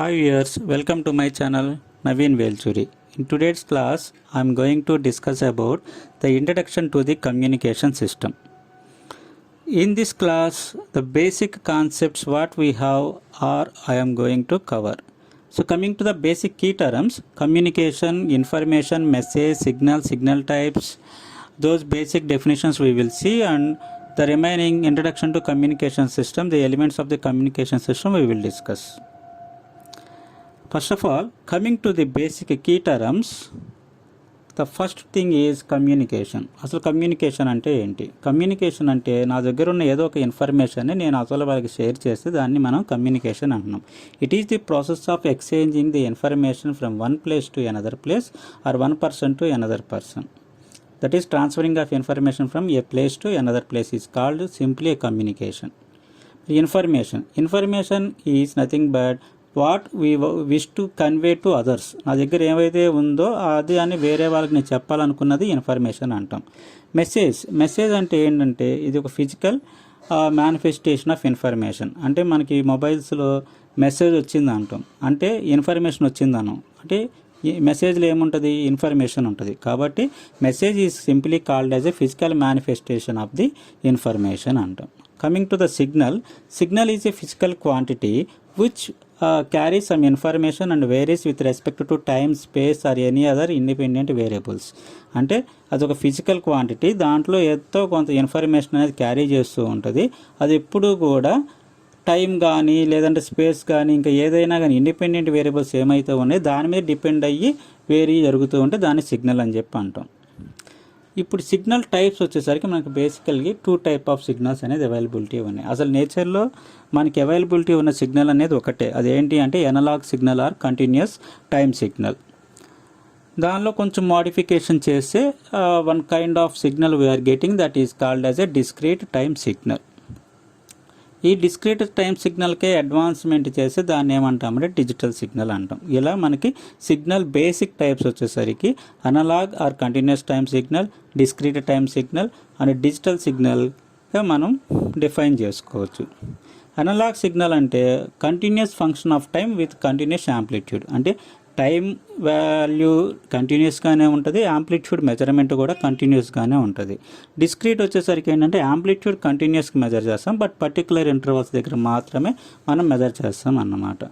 Hi viewers, welcome to my channel Naveen Velchuri. In today's class, I am going to discuss about the introduction to the communication system. In this class, the basic concepts what we have are I am going to cover. So coming to the basic key terms, communication, information, message, signal types, those basic definitions we will see, and the remaining introduction to communication system, the elements of the communication system we will discuss. First of all, coming to the basic key terms, the first thing is communication. అసలు communication అంటే ఏంటి? Communication అంటే నా దగ్గర ఉన్న ఏదో ఒక ఇన్ఫర్మేషన్ని నేను అసలు వాళ్ళకి షేర్ చేస్తే దాన్ని మనం కమ్యూనికేషన్ అంటున్నాం. It is the process of exchanging the information from one place to another place or one person to another person. That is transferring of information from a place to another place is called simply a communication. Information is nothing but what we wish to convey to others. నా దగ్గర ఏవైతే ఉందో అది అని వేరే వాళ్ళకి నేను చెప్పాలనుకున్నది ఇన్ఫర్మేషన్ అంటాం. మెసేజ్ అంటే ఏంటంటే ఇది ఒక ఫిజికల్ మేనిఫెస్టేషన్ ఆఫ్ ఇన్ఫర్మేషన్. అంటే మనకి మొబైల్స్లో మెసేజ్ వచ్చింది అంటాం, అంటే ఇన్ఫర్మేషన్ వచ్చిందను, అంటే ఈ మెసేజ్లో ఏముంటుంది? ఇన్ఫర్మేషన్ ఉంటుంది. కాబట్టి message is simply called as a physical manifestation of the information అంటాం. Coming to the signal is a physical quantity which carries some information and varies with respect to time, space or any other independent variables. అంటే అదొక physical quantity, దాంట్లో ఎంతో కొంత information అనేది carry చేస్తూ ఉంటుంది. అది ఎప్పుడు కూడా టైం కానీ లేదంటే స్పేస్ కానీ ఇంకా ఏదైనా కానీ ఇండిపెండెంట్ వేరియబుల్స్ ఏమైతే ఉన్నాయో దాని మీద డిపెండ్ అయ్యి వేరీ జరుగుతూ ఉంటే దాన్ని సిగ్నల్ అని చెప్పి అంటాం. ఇప్పుడు సిగ్నల్ టైప్స్ వచ్చేసరికి మనకు బేసికల్గా 2 టైప్ ఆఫ్ సిగ్నల్స్ అనేది అవైలబిలిటీ ఉన్నాయి. అసలు నేచర్లో మనకి అవైలబిలిటీ ఉన్న సిగ్నల్ అనేది ఒకటే, అదేంటి అంటే analogue signal or continuous time signal. దానిలో కొంచెం మోడిఫికేషన్ చేస్తే one kind of signal we are getting, that is called as a discrete time signal. ఈ డిస్క్రీట్ టైం సిగ్నల్కే అడ్వాన్స్మెంట్ చేసి దాన్ని ఏమంటామంటే డిజిటల్ సిగ్నల్ అంటాం. ఇలా మనకి సిగ్నల్ బేసిక్ టైప్స్ వచ్చేసరికి analogue or continuous time signal, discrete time signal and digital సిగ్నల్గా మనం డిఫైన్ చేసుకోవచ్చు. అనలాగ్ సిగ్నల్ అంటే continuous function of time with continuous amplitude. అంటే టైం వాల్యూ కంటిన్యూస్గానే ఉంటుంది, యాంప్లిట్యూడ్ మెజర్మెంట్ కూడా కంటిన్యూస్గానే ఉంటుంది. డిస్క్రీట్ వచ్చేసరికి ఏంటంటే యాంప్లిట్యూడ్ కంటిన్యూస్గా మెజర్ చేస్తాం, బట్ పర్టికులర్ ఇంటర్వల్స్ దగ్గర మాత్రమే మనం మెజర్ చేస్తాం అన్నమాట.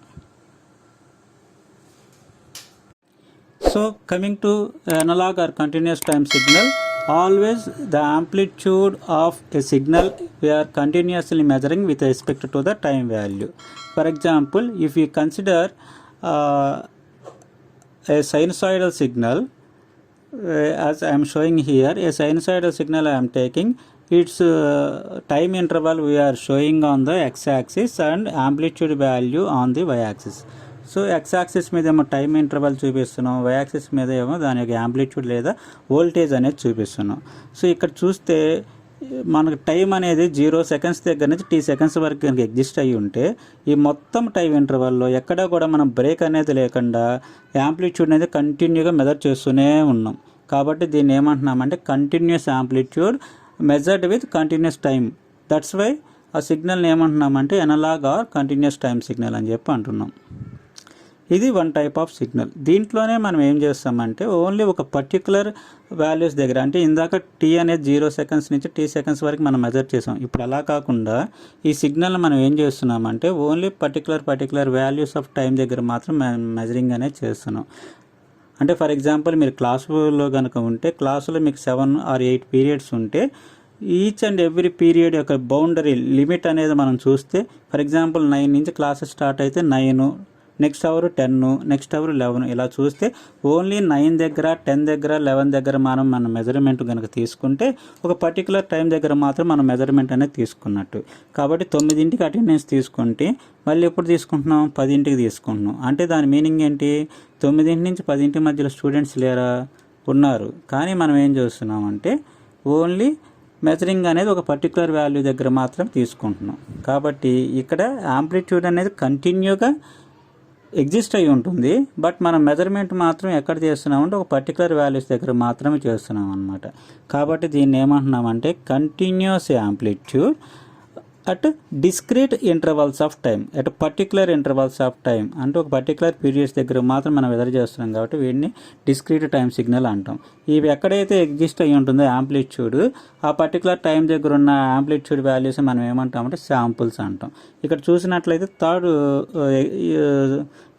So coming to analog or continuous time signal, always the amplitude of a signal we are continuously measuring with respect to the time value. For example, if you consider a sinusoidal signal, as I am showing here, a sinusoidal signal I am taking, its time interval we are showing on the x-axis and amplitude value on the y-axis. So x-axis మీద ఏమో time interval చూపిస్తున్నాం, y-axis మీద ఏమో దాని యొక్క amplitude లేదా voltage అనేది చూపిస్తున్నాం. సో ఇక్కడ చూస్తే మనకు టైం అనేది 0 సెకండ్స్ దగ్గర నుంచి t సెకండ్స్ వరకు కనుక ఎగ్జిస్ట్ అయ్యి ఉంటే ఈ మొత్తం టైం ఇంటర్వల్లో ఎక్కడా కూడా మనం బ్రేక్ అనేది లేకుండా యాంప్లిట్యూడ్ అనేది కంటిన్యూగా మెజర్ చేస్తూనే ఉన్నాం. కాబట్టి దీన్ని ఏమంటున్నామంటే continuous amplitude measured with continuous time. That's why ఆ సిగ్నల్ని ఏమంటున్నామంటే analogue or continuous time signal అని చెప్పి అంటున్నాం. ఇది వన్ టైప్ ఆఫ్ సిగ్నల్. దీంట్లోనే మనం ఏం చేస్తామంటే ఓన్లీ ఒక పర్టికులర్ వాల్యూస్ దగ్గర, అంటే ఇందాక టీ అనేది 0 సెకండ్స్ నుంచి t సెకండ్స్ వరకు మనం మెజర్ చేసాం. ఇప్పుడు అలా కాకుండా ఈ సిగ్నల్ని మనం ఏం చేస్తున్నామంటే only particular values of time దగ్గర మాత్రం మెజరింగ్ అనేది చేస్తున్నాం. అంటే ఫర్ ఎగ్జాంపుల్ మీరు క్లాసులో కనుక ఉంటే క్లాసులో మీకు 7 or 8 పీరియడ్స్ ఉంటే ఈచ్ అండ్ ఎవ్రీ పీరియడ్ యొక్క బౌండరీ లిమిట్ అనేది మనం చూస్తే, ఫర్ ఎగ్జాంపుల్ 9 నుంచి క్లాసెస్ స్టార్ట్ అయితే 9, నెక్స్ట్ అవర్ 10, నెక్స్ట్ అవర్ 11, ఇలా చూస్తే ఓన్లీ 9 దగ్గర 10 దగ్గర 11 దగ్గర మన మెజర్మెంట్ కనుక తీసుకుంటే ఒక పర్టికులర్ టైం దగ్గర మాత్రం మనం మెజర్మెంట్ అనేది తీసుకున్నట్టు. కాబట్టి 9ంటికి అటెండెన్స్ తీసుకుంటే మళ్ళీ ఎప్పుడు తీసుకుంటున్నాం? 10ంటికి తీసుకుంటున్నాం. అంటే దాని మీనింగ్ ఏంటి? 9 నుంచి 10 మధ్యలో స్టూడెంట్స్ లేరా? ఉన్నారు. కానీ మనం ఏం చేస్తున్నాం అంటే ఓన్లీ మెజరింగ్ అనేది ఒక పర్టికులర్ వాల్యూ దగ్గర మాత్రం తీసుకుంటున్నాం. కాబట్టి ఇక్కడ యాంప్లిట్యూడ్ అనేది కంటిన్యూగా ఎగ్జిస్ట్ అయి ఉంటుంది, బట్ మనం మెజర్మెంట్ మాత్రం ఎక్కడ చేస్తున్నామంటే ఒక పర్టికులర్ వాల్యూస్ దగ్గర మాత్రమే చేస్తున్నాం అనమాట. కాబట్టి దీన్ని ఏమంటున్నామంటే continuous amplitude at discrete intervals of time, at particular intervals of time అంటే ఒక పర్టికులర్ పీరియడ్స్ దగ్గర మాత్రం మనం వెదర్ చేస్తున్నాం కాబట్టి వీటిని డిస్క్రీట్ టైం సిగ్నల్ అంటాం. ఇవి ఎక్కడైతే ఎగ్జిస్ట్ అయ్యి ఉంటుందో యాంప్లిట్యూడ్, ఆ పర్టికులర్ టైం దగ్గర ఉన్న యాంప్లిట్యూడ్ వాల్యూస్ మనం ఏమంటామంటే శాంపుల్స్ అంటాం. ఇక్కడ చూసినట్లయితే third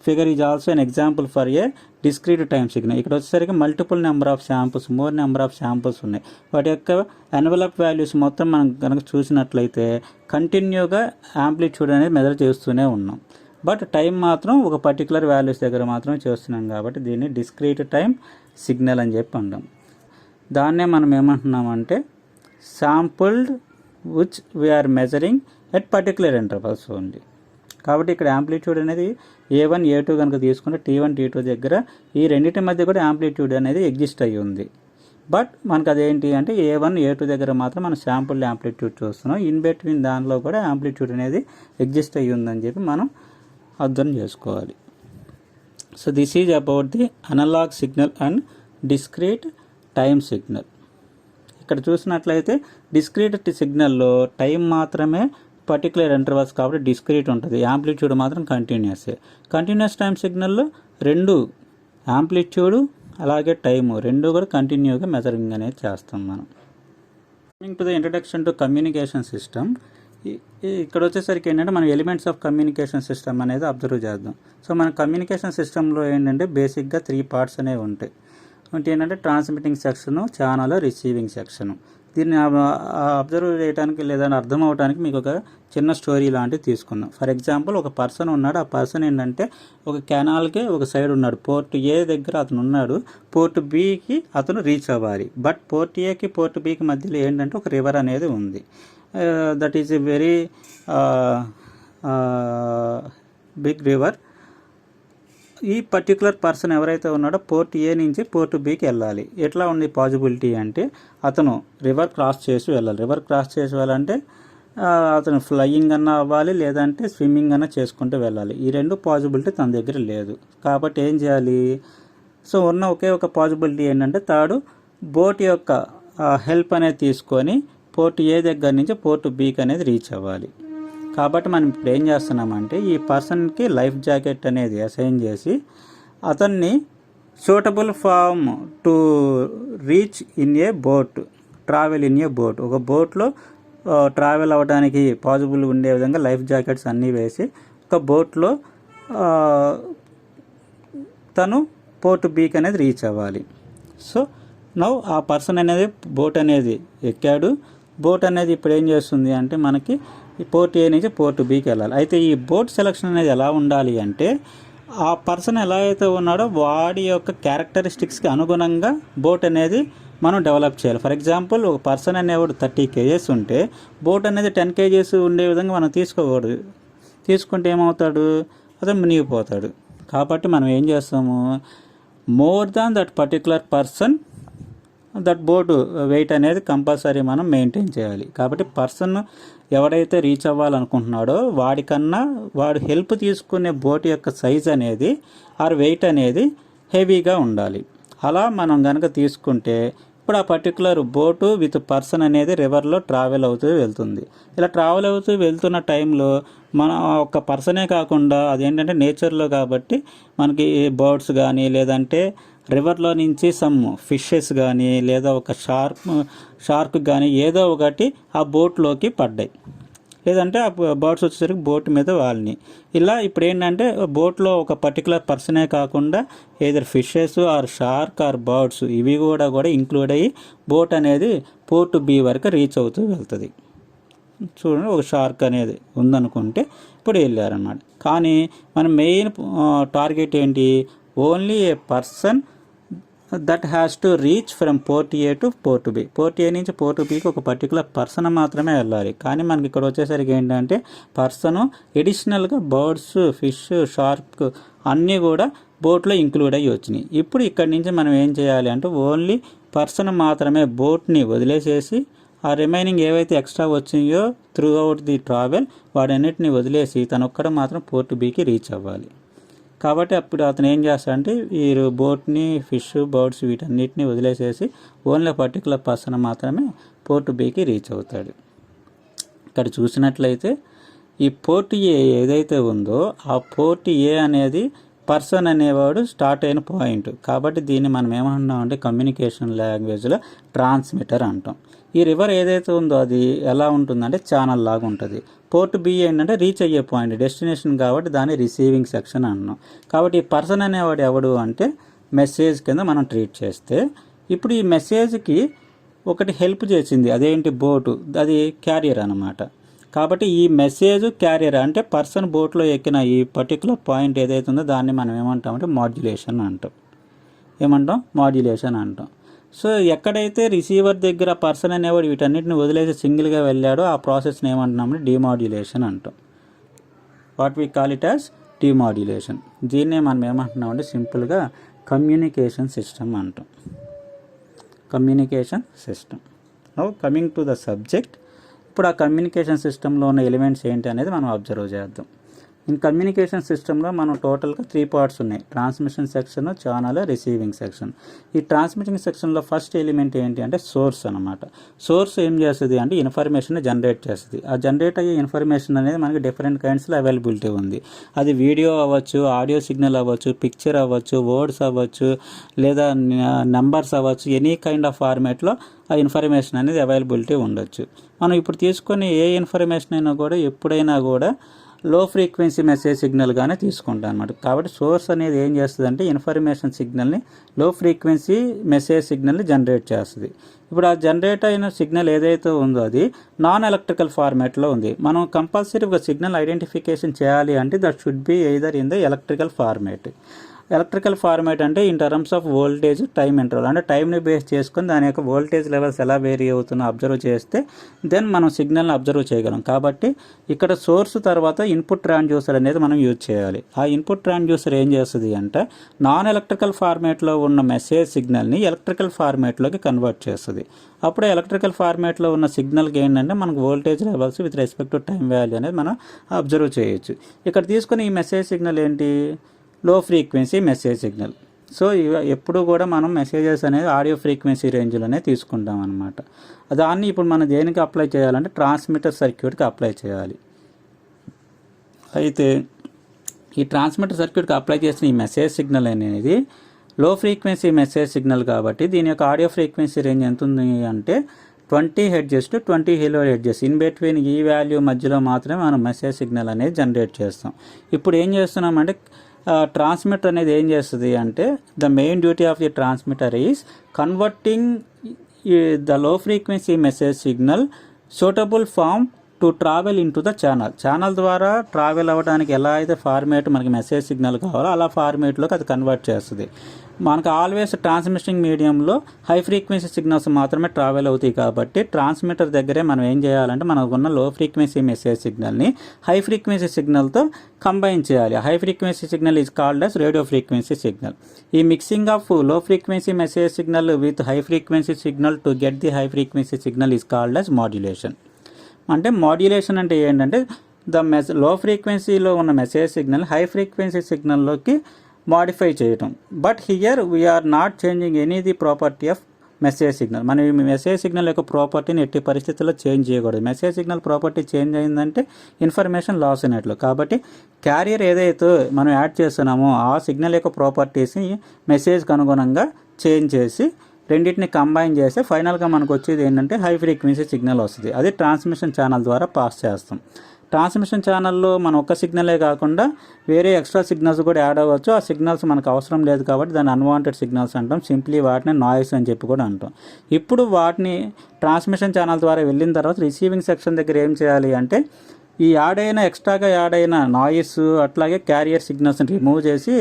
figure is also an example for a discrete time signal. ఇక్కడ వచ్చేసరికి multiple number of samples, more number of samples ఉన్నాయి. వాటి యొక్క ఎన్వలప్ వాల్యూస్ మొత్తం మనం కనుక చూసినట్లయితే కంటిన్యూగా యాంప్లిట్యూడ్ అనేది మెజర్ చేస్తూనే ఉన్నాం. బట్ టైం మాత్రం ఒక పర్టికులర్ వాల్యూస్ దగ్గర మాత్రమే చేస్తున్నాం కాబట్టి దీన్ని డిస్క్రీట్ టైం సిగ్నల్ అని చెప్పి అంటాం. దాన్నే మనం ఏమంటున్నామంటే sampled which we are measuring at particular intervals only. కాబట్టి ఇక్కడ యాంప్లిట్యూడ్ అనేది A1 A2 కనుక తీసుకుంటే T1 T2 దగ్గర ఈ రెండింటి మధ్య కూడా యాంప్లిట్యూడ్ అనేది ఎగ్జిస్ట్ అయ్యి ఉంది. బట్ మనకు అదేంటి అంటే A1 A2 దగ్గర మాత్రం మనం శాంపుల్ యాంప్లిట్యూడ్ చూస్తున్నాం. ఇన్ బిట్వీన్ దానిలో కూడా యాంప్లిట్యూడ్ అనేది ఎగ్జిస్ట్ అయ్యి ఉందని చెప్పి మనం అర్థం చేసుకోవాలి. So this is about the analog signal and discrete time signal. ఇక్కడ చూసినట్లయితే డిస్క్రీట్ సిగ్నల్లో టైం మాత్రమే పర్టికులర్ ఇంటర్వల్స్ కాబట్టి డిస్క్రీట్ ఉంటుంది, యాంప్లిట్యూడ్ మాత్రం కంటిన్యూస్ టైం సిగ్నల్లో రెండు యాంప్లిట్యూడ్ అలాగే టైము రెండు కూడా కంటిన్యూగా మెజరింగ్ అనేది చేస్తాం మనం. Coming to the introduction to communication system. ఇక్కడ వచ్చేసరికి ఏంటంటే మనం ఎలిమెంట్స్ ఆఫ్ కమ్యూనికేషన్ సిస్టమ్ అనేది అబ్జర్వ్ చేద్దాం. సో మన కమ్యూనికేషన్ సిస్టంలో ఏంటంటే బేసిక్గా 3 పార్ట్స్ అనేవి ఉంటాయి. ఒకటి ఏంటంటే transmitting section, channel, receiving section. దీన్ని అబ్జర్వ్ చేయడానికి లేదా అర్థం అవడానికి మీకు ఒక చిన్న స్టోరీ లాంటివి తీసుకుందాం. ఫర్ ఎగ్జాంపుల్ ఒక పర్సన్ ఉన్నాడు. ఆ పర్సన్ ఏంటంటే ఒక కెనాల్కి ఒక సైడ్ ఉన్నాడు. పోర్ట్ ఏ దగ్గర అతను ఉన్నాడు, పోర్ట్ బికి అతను రీచ్ అవ్వాలి. బట్ పోర్ట్ ఏకి పోర్ట్ బికి మధ్యలో ఏంటంటే ఒక రివర్ అనేది ఉంది. That is a very big river. ఈ పర్టికులర్ పర్సన్ ఎవరైతే ఉన్నాడో పోర్ట్ ఏ నుంచి పోర్ట్ బికి వెళ్ళాలి. ఎట్లా ఉంది పాజిబిలిటీ అంటే అతను రివర్ క్రాస్ చేసి వెళ్ళాలి. రివర్ క్రాస్ చేసి వెళ్ళాలంటే అతను ఫ్లయింగ్ అన్నా అవ్వాలి, లేదంటే స్విమ్మింగ్ అన్నా చేసుకుంటూ వెళ్ళాలి. ఈ రెండు పాజిబిలిటీ తన దగ్గర లేదు. కాబట్టి ఏం చేయాలి? సో ఉన్న ఒకే ఒక పాజిబిలిటీ ఏంటంటే తాడు బోట్ యొక్క హెల్ప్ అనేది తీసుకొని పోర్ట్ ఏ దగ్గర నుంచి పోర్ట్ బికి అనేది రీచ్ అవ్వాలి. కాబట్టి మనం ఇప్పుడు ఏం చేస్తున్నామంటే ఈ పర్సన్కి లైఫ్ జాకెట్ అనేది అసైన్ చేసి అతన్ని suitable form to reach in a boat, travel in a boat, ఒక బోట్లో ట్రావెల్ అవ్వడానికి పాసిబుల్ ఉండే విధంగా లైఫ్ జాకెట్స్ అన్నీ వేసి ఒక బోట్లో తను పోర్ట్ బీక్ అనేది రీచ్ అవ్వాలి. సో నౌ ఆ పర్సన్ అనేది బోట్ అనేది ఎక్కాడు. బోట్ అనేది ఇప్పుడు ఏం చేస్తుంది అంటే మనకి ఈ పోర్ట్ ఏ నుంచి పోర్ట్ బికి వెళ్ళాలి. అయితే ఈ బోట్ సెలక్షన్ అనేది ఎలా ఉండాలి అంటే ఆ పర్సన్ ఎలా అయితే ఉన్నాడో వాడి యొక్క క్యారెక్టరిస్టిక్స్కి అనుగుణంగా బోట్ అనేది మనం డెవలప్ చేయాలి. ఫర్ ఎగ్జాంపుల్ ఒక పర్సన్ అనేవాడు 30 kgs ఉంటే బోట్ అనేది 10 kgs ఉండే విధంగా మనం తీసుకోకూడదు. తీసుకుంటే ఏమవుతాడు? అతను మునిగిపోతాడు. కాబట్టి మనం ఏం చేస్తాము, more than that particular person that boat weight అనేది కంపల్సరీ మనం మెయింటైన్ చేయాలి. కాబట్టి పర్సన్ ఎవడైతే రీచ్ అవ్వాలనుకుంటున్నాడో వాడికన్నా వాడు హెల్ప్ తీసుకునే బోట్ యొక్క సైజ్ అనేది ఆర్ వెయిట్ అనేది హెవీగా ఉండాలి. అలా మనం కనుక తీసుకుంటే ఇప్పుడు ఆ పర్టికులర్ బోటు విత్ పర్సన్ అనేది రివర్లో ట్రావెల్ అవుతూ వెళ్తుంది. ఇలా ట్రావెల్ అవుతూ వెళ్తున్న టైంలో మన ఒక పర్సనే కాకుండా అదేంటంటే నేచర్లో కాబట్టి మనకి బర్డ్స్ కానీ లేదంటే రివర్లో నుంచి సమ్ ఫిషెస్ కానీ లేదా ఒక షార్క్ కానీ ఏదో ఒకటి ఆ బోట్లోకి పడ్డాయి, లేదంటే ఆ బర్డ్స్ వచ్చేసరికి బోట్ మీద వాళ్ళని. ఇలా ఇప్పుడు ఏంటంటే బోట్లో ఒక పర్టికులర్ పర్సనే కాకుండా either fishes or shark or birds ఇవి కూడా ఇంక్లూడ్ అయ్యి బోట్ అనేది పోర్ట్ బి వరకు రీచ్ అవుతూ వెళ్తుంది. చూడండి, ఒక షార్క్ అనేది ఉందనుకుంటే ఇప్పుడు వెళ్ళారన్నమాట. కానీ మన మెయిన్ టార్గెట్ ఏంటి? Only a person that has to reach from port A to port B. Port A నుంచి పోర్ట్ బికి ఒక పర్టికులర్ పర్సన్ మాత్రమే వెళ్ళాలి. కానీ మనకి ఇక్కడ వచ్చేసరికి ఏంటంటే పర్సను ఎడిషనల్గా బర్డ్స్, ఫిష్, షార్క్ అన్నీ కూడా బోట్లో ఇంక్లూడ్ అయ్యి వచ్చినాయి. ఇప్పుడు ఇక్కడి నుంచి మనం ఏం చేయాలి అంటే ఓన్లీ పర్సన్ మాత్రమే బోట్ని వదిలేసేసి ఆ రిమైనింగ్ ఏవైతే ఎక్స్ట్రా వచ్చినాయో త్రూ అవుట్ ది ట్రావెల్ వాడన్నిటిని వదిలేసి తనొక్కడ మాత్రం పోర్ట్ బికి రీచ్ అవ్వాలి. కాబట్టి అప్పుడు అతను ఏం చేస్తాడంటే ఈ బోట్ని, ఫిష్, బర్డ్స్ వీటన్నిటిని వదిలేసేసి ఓన్లీ పర్టికులర్ పర్సన్ మాత్రమే పోర్ట్ బికి రీచ్ అవుతాడు. ఇక్కడ చూసినట్లయితే ఈ పోర్ట్ ఏ ఏదైతే ఉందో ఆ పోర్ట్ ఏ అనేది పర్సన్ అనేవాడు స్టార్ట్ అయిన పాయింట్. కాబట్టి దీన్ని మనం ఏమంటున్నాం అంటే కమ్యూనికేషన్ లాంగ్వేజ్లో ట్రాన్స్మిటర్ అంటాం. ఈ రివర్ ఏదైతే ఉందో అది ఎలా ఉంటుందంటే ఛానల్ లాగా ఉంటుంది. పోర్ట్ బి ఏంటంటే రీచ్ అయ్యే పాయింట్, డెస్టినేషన్, కాబట్టి దాన్ని రిసీవింగ్ సెక్షన్ అన్నాం. కాబట్టి ఈ పర్సన్ అనేవాడు ఎవడు అంటే మెసేజ్ కింద మనం ట్రీట్ చేస్తే, ఇప్పుడు ఈ మెసేజ్కి ఒకటి హెల్ప్ చేసింది, అదేంటి బోటు, అది క్యారియర్ అన్నమాట. కాబట్టి ఈ మెసేజ్ క్యారియర్ అంటే పర్సన్ బోట్లో ఎక్కిన ఈ పర్టికులర్ పాయింట్ ఏదైతే ఉందో దాన్ని మనం ఏమంటామంటే మాడ్యులేషన్ అంటాం. మాడ్యులేషన్ అంటాం. సో ఎక్కడైతే రిసీవర్ దగ్గర పర్సన్ అనేవాడు వీటన్నిటిని వదిలేసి సింగిల్గా వెళ్ళాడో ఆ ప్రాసెస్ని ఏమంటున్నామంటే డిమాడ్యులేషన్ అంటాం. What we call it as demodulation. దీన్నే మనం ఏమంటున్నామంటే సింపుల్గా కమ్యూనికేషన్ సిస్టమ్ అంటాం. Communication system. Now coming to the subject. ఇప్పుడు ఆ కమ్యూనికేషన్ సిస్టంలో ఉన్న ఎలిమెంట్స్ ఏంటి అనేది మనం అబ్జర్వ్ చేద్దాం. ఇన్ కమ్యూనికేషన్ సిస్టంలో మనం టోటల్గా 3 పార్ట్స్ ఉన్నాయి: transmission section, channel, receiving section. ఈ ట్రాన్స్మిటింగ్ సెక్షన్లో ఫస్ట్ ఎలిమెంట్ ఏంటి అంటే సోర్స్ అనమాట. సోర్స్ ఏం చేస్తుంది అంటే ఇన్ఫర్మేషన్ జనరేట్ చేస్తుంది. ఆ జనరేట్ అయ్యే ఇన్ఫర్మేషన్ అనేది మనకి డిఫరెంట్ కైండ్స్లో అవైలబిలిటీ ఉంది. అది వీడియో అవ్వచ్చు, ఆడియో సిగ్నల్ అవ్వచ్చు, పిక్చర్ అవ్వచ్చు, వర్డ్స్ అవ్వచ్చు, లేదా నెంబర్స్ అవ్వచ్చు, ఎనీ కైండ్ ఆఫ్ ఫార్మేట్లో ఆ ఇన్ఫర్మేషన్ అనేది అవైలబిలిటీ ఉండొచ్చు. మనం ఇప్పుడు తీసుకునే ఏ ఇన్ఫర్మేషన్ అయినా కూడా ఎప్పుడైనా కూడా లో ఫ్రీక్వెన్సీ మెసేజ్ సిగ్నల్గానే తీసుకుంటాం అనమాట. కాబట్టి సోర్స్ అనేది ఏం చేస్తుంది అంటే ఇన్ఫర్మేషన్ సిగ్నల్ని, లో ఫ్రీక్వెన్సీ మెసేజ్ సిగ్నల్ని జనరేట్ చేస్తుంది. ఇప్పుడు ఆ జనరేట్ అయిన సిగ్నల్ ఏదైతే ఉందో అది నాన్ ఎలక్ట్రికల్ ఫార్మాట్లో ఉంది. మనం కంపల్సరీగా సిగ్నల్ ఐడెంటిఫికేషన్ చేయాలి అంటే that should be either in the electrical format. Electrical format అంటే in terms of voltage time interval, అంటే టైంని బేస్ చేసుకొని దాని యొక్క వోల్టేజ్ లెవెల్స్ ఎలా వేరీ అవుతుందో అబ్జర్వ్ చేస్తే దెన్ మనం సిగ్నల్ని అబ్జర్వ్ చేయగలం. కాబట్టి ఇక్కడ సోర్స్ తర్వాత ఇన్పుట్ ట్రాన్స్డ్యూసర్ అనేది మనం యూజ్ చేయాలి. ఆ ఇన్పుట్ ట్రాన్స్డ్యూసర్ ఏం చేస్తుంది అంటే నాన్ ఎలక్ట్రికల్ ఫార్మాట్లో ఉన్న మెసేజ్ సిగ్నల్ని ఎలక్ట్రికల్ ఫార్మాట్లోకి కన్వర్ట్ చేస్తుంది. అప్పుడు ఎలక్ట్రికల్ ఫార్మాట్లో ఉన్న సిగ్నల్కి ఏంటంటే మనకు voltage levels with respect to time value అనేది మనం అబ్జర్వ్ చేయొచ్చు. ఇక్కడ తీసుకుని ఈ మెసేజ్ సిగ్నల్ ఏంటి, లో ఫ్రీక్వెన్సీ మెసేజ్ సిగ్నల్. సో ఎప్పుడు కూడా మనం మెసేజెస్ అనేది ఆడియో ఫ్రీక్వెన్సీ రేంజ్లోనే తీసుకుంటాం అనమాట. దాన్ని ఇప్పుడు మనం దేనికి అప్లై చేయాలంటే ట్రాన్స్మిటర్ సర్క్యూట్కి అప్లై చేయాలి. అయితే ఈ ట్రాన్స్మిటర్ సర్క్యూట్కి అప్లై చేసిన ఈ మెసేజ్ సిగ్నల్ అనేది లో ఫ్రీక్వెన్సీ మెసేజ్ సిగ్నల్ కాబట్టి దీని యొక్క ఆడియో ఫ్రీక్వెన్సీ రేంజ్ ఎంత ఉంది అంటే 20 Hz to 20 kHz. In between ఈ వాల్యూ మధ్యలో మాత్రమే మనం మెసేజ్ సిగ్నల్ అనేది జనరేట్ చేస్తాం. ఇప్పుడు ఏం చేస్తున్నామంటే ట్రాన్స్మిటర్ అనేది ఏం చేస్తుంది అంటే the main duty of the transmitter is converting the low frequency message signal suitable form to travel into the channel ద్వారా ట్రావెల్ అవ్వడానికి ఎలా అయితే ఫార్మేట్ మనకి మెసేజ్ సిగ్నల్ కావాలో అలా ఫార్మేట్లోకి అది కన్వర్ట్ చేస్తుంది. మనకు ఆల్వేస్ ట్రాన్స్మిషన్ మీడియంలో హై ఫ్రీక్వెన్సీ సిగ్నల్స్ మాత్రమే ట్రావెల్ అవుతాయి. కాబట్టి ట్రాన్స్మిటర్ దగ్గరే మనం ఏం చేయాలంటే మనకున్న లో ఫ్రీక్వెన్సీ మెసేజ్ సిగ్నల్ని హై ఫ్రీక్వెన్సీ సిగ్నల్తో కంబైన్ చేయాలి. High frequency signal is called as radio frequency signal. ఈ mixing of low frequency message signal with high frequency signal to get the high frequency signal is called as modulation. అంటే modulation అంటే ఏంటంటే low ఫ్రీక్వెన్సీలో ఉన్న message signal high frequency సిగ్నల్లోకి modify చేయటం. But here we are not changing any the property of message signal. మనం ఈ message signal యొక్క ప్రాపర్టీని ఎట్టి పరిస్థితుల్లో చేంజ్ చేయకూడదు. మెసేజ్ సిగ్నల్ ప్రాపర్టీ చేంజ్ అయిందంటే ఇన్ఫర్మేషన్ లాస్ అయినట్లు. కాబట్టి క్యారియర్ ఏదైతే మనం యాడ్ చేస్తున్నామో ఆ సిగ్నల్ యొక్క ప్రాపర్టీస్ని మెసేజ్కి అనుగుణంగా చేంజ్ చేసి రెండింటిని కంబైన్ చేస్తే ఫైనల్గా మనకు వచ్చేది ఏంటంటే హై ఫ్రీక్వెన్సీ సిగ్నల్ వస్తుంది. అది ట్రాన్స్మిషన్ ఛానల్ ద్వారా పాస్ చేస్తాం. ట్రాన్స్మిషన్ ఛానల్లో మనం ఒక్క సిగ్నలే కాకుండా వేరే ఎక్స్ట్రా సిగ్నల్స్ కూడా యాడ్ అవ్వచ్చు. ఆ సిగ్నల్స్ మనకు అవసరం లేదు కాబట్టి దాన్ని అన్వాంటెడ్ సిగ్నల్స్ అంటాం. సింప్లీ వాటిని నాయిస్ అని చెప్పి కూడా అంటాం. ఇప్పుడు వాటిని ట్రాన్స్మిషన్ ఛానల్ ద్వారా వెళ్ళిన తర్వాత రిసీవింగ్ సెక్షన్ దగ్గర ఏం చేయాలి అంటే ఈ ఎక్స్ట్రాగా యాడ్ అయిన నాయిస్ అట్లాగే క్యారియర్ సిగ్నల్స్ని రిమూవ్ చేసి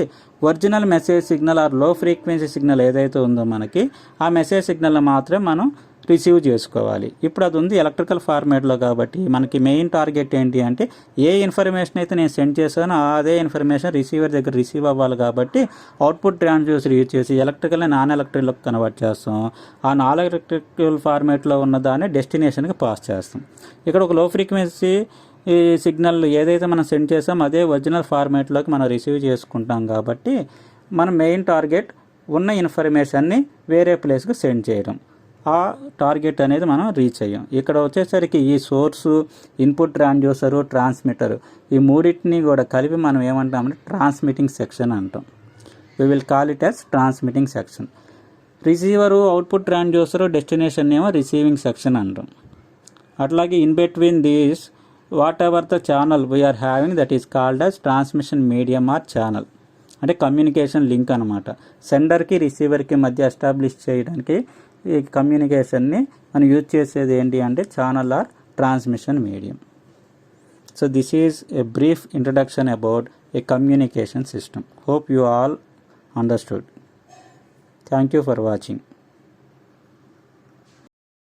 ఒరిజినల్ మెసేజ్ సిగ్నల్ ఆర్ లో ఫ్రీక్వెన్సీ సిగ్నల్ ఏదైతే ఉందో మనకి ఆ మెసేజ్ సిగ్నల్ని మాత్రమే మనం రిసీవ్ చేసుకోవాలి. ఇప్పుడు అది ఉంది ఎలక్ట్రికల్ ఫార్మేట్లో కాబట్టి మనకి మెయిన్ టార్గెట్ ఏంటి అంటే ఏ ఇన్ఫర్మేషన్ అయితే నేను సెండ్ చేశానో అదే ఇన్ఫర్మేషన్ రిసీవర్ దగ్గర రిసీవ్ అవ్వాలి. కాబట్టి అవుట్పుట్ ట్రాన్స్డ్యూసర్ యూజ్ చేసి ఎలక్ట్రికల్ని నాన్ ఎలక్ట్రికల్కి కన్వర్ట్ చేస్తాం. ఆ నాన్ ఎలక్ట్రికల్ ఫార్మేట్లో ఉన్న దాన్ని డెస్టినేషన్కి పాస్ చేస్తాం. ఇక్కడ ఒక లో ఫ్రీక్వెన్సీ ఈ సిగ్నల్ ఏదైతే మనం సెండ్ చేసాం అదే ఒరిజినల్ ఫార్మేట్లోకి మనం రిసీవ్ చేసుకుంటాం. కాబట్టి మన మెయిన్ టార్గెట్ ఉన్న ఇన్ఫర్మేషన్ని వేరే ప్లేస్కి సెండ్ చేయడం. ఆ టార్గెట్ అనేది మనం రీచ్ అయ్యాం. ఇక్కడ వచ్చేసరికి ఈ సోర్సు, ఇన్పుట్ ట్రాన్స్డ్యూసరు, ట్రాన్స్మిటర్ ఈ మూడింటిని కూడా కలిపి మనం ఏమంటామంటే ట్రాన్స్మిటింగ్ సెక్షన్ అంటాం. we will call it as transmitting section. Receiver, output transducer, destination ఏమో రిసీవింగ్ సెక్షన్ అంటాం. అట్లాగే in between these whatever the channel we are having that is called as transmission medium or channel, అంటే communication link అనమాట. సెండర్కి రిసీవర్కి మధ్య establish చేయడానికి ఈ కమ్యూనికేషన్ని మనం యూజ్ చేసేది ఏంటి అంటే channel or transmission medium. So this is a brief introduction about a communication system. Hope you all understood. Thank you for watching.